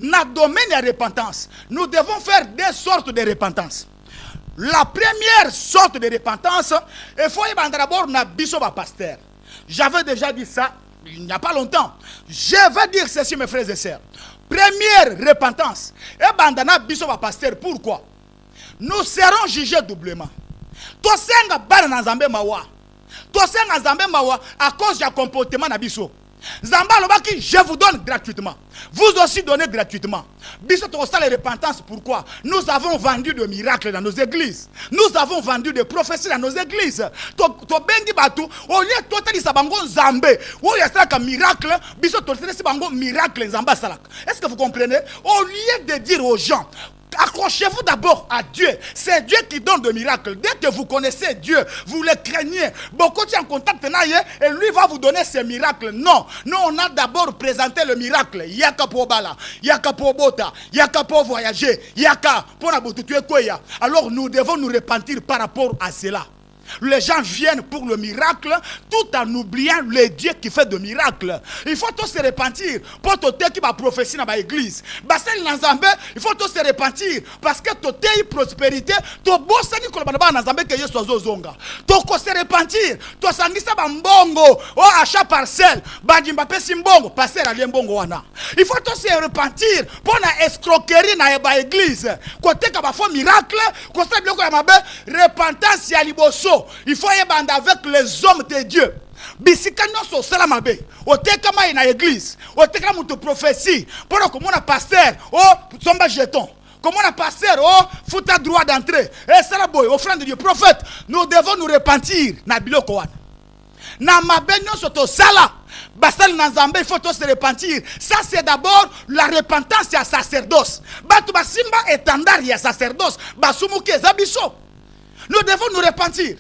Dans le domaine de la repentance, nous devons faire deux sortes de repentance. La première sorte de repentance, il faut d'abord na biso ba pasteur. J'avais déjà dit ça il n'y a pas longtemps. Je vais dire ceci, mes frères et sœurs. Première repentance, et bandana biso ba pasteur. Pourquoi? Nous serons jugés doublement. Tosenga bana na Nzambe mawa. Tosenga Nzambe mawa à cause du comportement na biso. Zamba lobaki, je vous donne gratuitement. Vous aussi donnez gratuitement. Biso to les repentance. Pourquoi? Nous avons vendu des miracles dans nos églises. Nous avons vendu des prophéties dans nos églises. To bengi batu, au lieu de totali sabango Nzambe, au lieu de miracle, biso totali sabango miracle Nzamba salak. Est-ce que vous comprenez? Au lieu de dire aux gens, accrochez-vous d'abord à Dieu. C'est Dieu qui donne des miracles. Dès que vous connaissez Dieu, vous le craignez. Beaucoup sont en contact et lui va vous donner ces miracles. Non. Nous, on a d'abord présenté le miracle. Yaka pour bala, yaka pour bota, yaka pour voyager, yaka pour nabotutué koya. Alors nous devons nous repentir par rapport à cela. Les gens viennent pour le miracle tout en oubliant le Dieu qui fait de miracles. Il faut tous se repentir pour tout qui va prophétie dans l'église. Il faut tous se repentir parce que tout est prospérité. Tout bosse ni kolabana na Nzambe que Yesu azozonga. Tout se repentir. Tout sangisa bambongo o achat parcelle. Badimba pesi mbongo passer à mbongo wana. Il faut tous se repentir pour na escroquerie na ba église. Côté ka ba faux miracle, côté biloko ya mabe repentance ya liboso. Il faut y aller avec les hommes de Dieu. Bisika nyonso salamabe. Otekama ina église. Otekama mutu prophétie. Pour que mon pasteur oh somba jeton. Comme on a pasteur oh fouta droit d'entrée. Et ça la boy offrande de Dieu prophète. Nous devons nous repentir na biloko wana. Na mabe nyonso to sala. Basal Nzambe, il faut tous se repentir. Ça c'est d'abord la repentance ya sacerdoce. Batu basimba étendard ya sacerdoce. Basumuke zabiso. Nous devons nous repentir.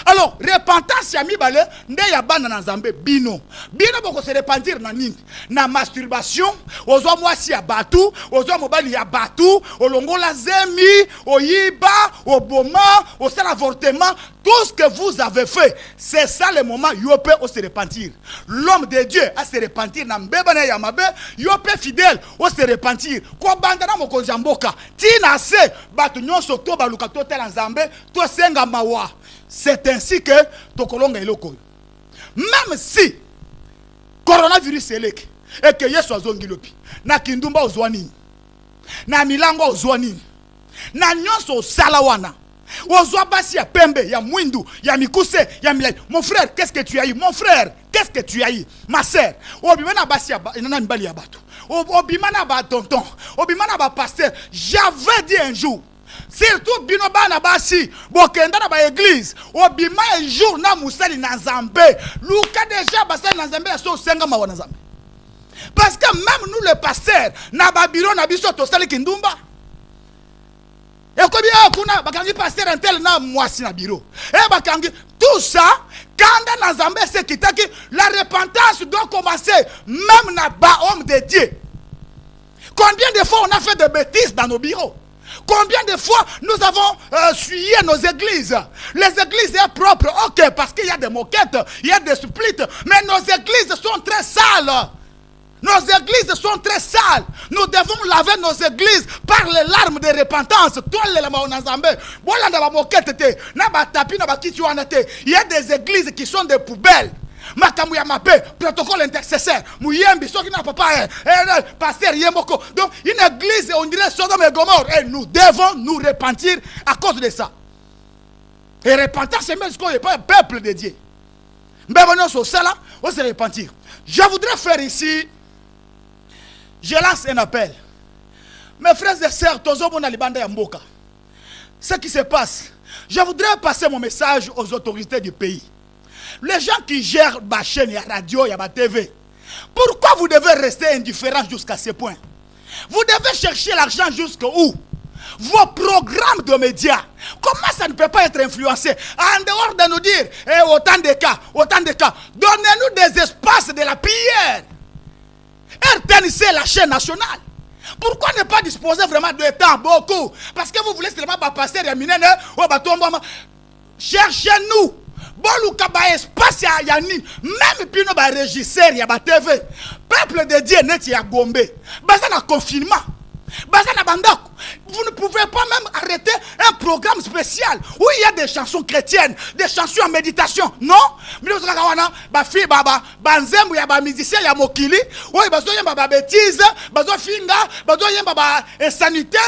Alors, repentance ya mibale, nde ya bana na Nzambe bino. Bino boko se repentir na nini? Na masturbation, ozo mwasi ya batu, ozo mobali ya batu, olongola zemi, oyiba, oboma, osala avortement, tout ce que vous avez fait, c'est ça le moment yope o se repentir. L'homme de Dieu a se repentir na mbeba na yamabe, yope fidèle o se repentir. Ko banda na mokonzi ya mboka, tina se batu nyonso to baluka to tela Nzambe, to senga mawa. C'est ainsi que tokolonga eloko. Même si coronavirus eleki et que Yesu azongilopi, na kindumba ozwani, na milango ozwani, na nyonso salawana. Ozwa basi ya pembe, ya mwindu, ya mikuse, ya milai. Mon frère, qu'est-ce que tu as eu? Mon frère, qu'est-ce que tu as eu? Ma sœur, obimana basi ya nana mbali ya batu. Obimana ba tonton, obimana ba pasteur. J'avais dit un jour, surtout bino bana basi bokenda na ba église obima un jour na musali na Nzambe luka déjà basali na Nzambe so senga mawa na Nzambe parce que même nous les pasteurs na ba bureau na biso to sali kindumba et ko bien kuna bakangi pasteur intel na mwasi na bureau et bakangi tout ça quand na Nzambe c'est kitaki la repentance doit commencer même na ba homme de Dieu. Combien de fois on a fait des bêtises dans nos bureaux? Combien de fois nous avons fuyé nos églises? Les églises sont propres, ok, parce qu'il y a des moquettes, il y a des splits, mais nos églises sont très sales. Nos églises sont très sales. Nous devons laver nos églises par les larmes de repentance. Il y a des églises qui sont des poubelles. Makamu ya mape, protocole intercesseur, Mouyembi, ceux qui n'ont pas pasteur Yemoko. Donc, une église, on dirait Sodome et Gomorrhe. Et nous devons nous repentir à cause de ça. Et repentir, c'est même ce qu'on n'est pas un peuple de Dieu. Mais maintenant, sur cela, on se repentir. Je voudrais faire ici, je lance un appel. Mes frères et sœurs, ce qui se passe, je voudrais passer mon message aux autorités du pays. Les gens qui gèrent ma chaîne, il y a radio, il y a ma TV. Pourquoi vous devez rester indifférent jusqu'à ce point? Vous devez chercher l'argent jusqu'où? Vos programmes de médias, comment ça ne peut pas être influencé? En dehors de nous dire, autant de cas, donnez-nous des espaces de la prière. RTNC, la chaîne nationale. Pourquoi ne pas disposer vraiment de temps beaucoup? Parce que vous voulez seulement passer à Minene ou à Cherchez-nous. boluka ba espace ya ni même pino ba régisseur ya ba TV peuple de Dieu net ya Gombe baza na confinement baza na bandako. Vous ne pouvez pas même arrêter un programme spécial où il y a des chansons chrétiennes, des chansons en méditation. Non? Mais vous savez, ba fi baba banzembu ya ba musicien ya mokili, oui bazo yemba ba bêtise, bazo finga, bazo yemba ba insanité,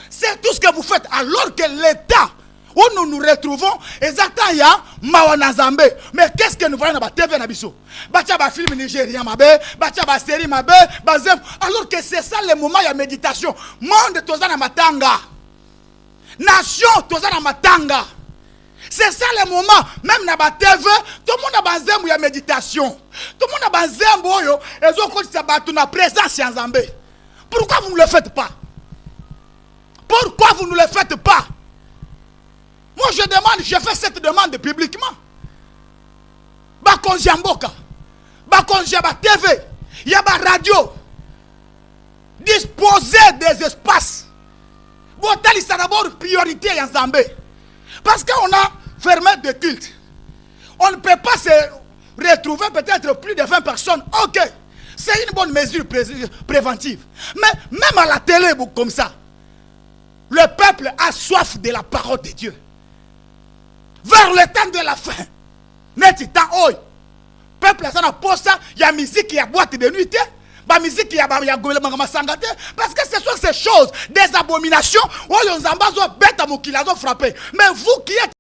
c'est tout ce que vous faites alors que l'État où nous nous retrouvons exactement il y a Mawana Zambé. Mais qu'est-ce que nous voyons dans la TV Nabiso? Bacha ba film nigérien mabe, bacha ba série mabe, bazem. Alors que c'est ça le moment de méditation. Monde tozana matanga. Nation tozana matanga. C'est ça le moment même dans la TV, tout le monde a bazem ya méditation. Tout le monde a bazem boyo ezo ko sabatu na présence en Zambé. Pourquoi vous ne le faites pas? Pourquoi vous ne le faites pas? Moi je demande, je fais cette demande publiquement. Bakonzi Mboka, Bakonzi ba TV, il y a ba radio. Disposer des espaces. Botali ça d'abord priorité en Zambé. Parce qu'on a fermé des cultes. On ne peut pas se retrouver peut-être plus de 20 personnes. Ok, c'est une bonne mesure préventive. Mais même à la télé comme ça, le peuple a soif de la parole de Dieu. Vers le temps de la fin, net temps oi, peuple a ça posa, il y a musique, il y a boîte de nuit, ba musique, il y a sangate, parce que ce sont ces choses, des abominations, où les ambazo bêtes à moukilazo frappé. Mais vous qui êtes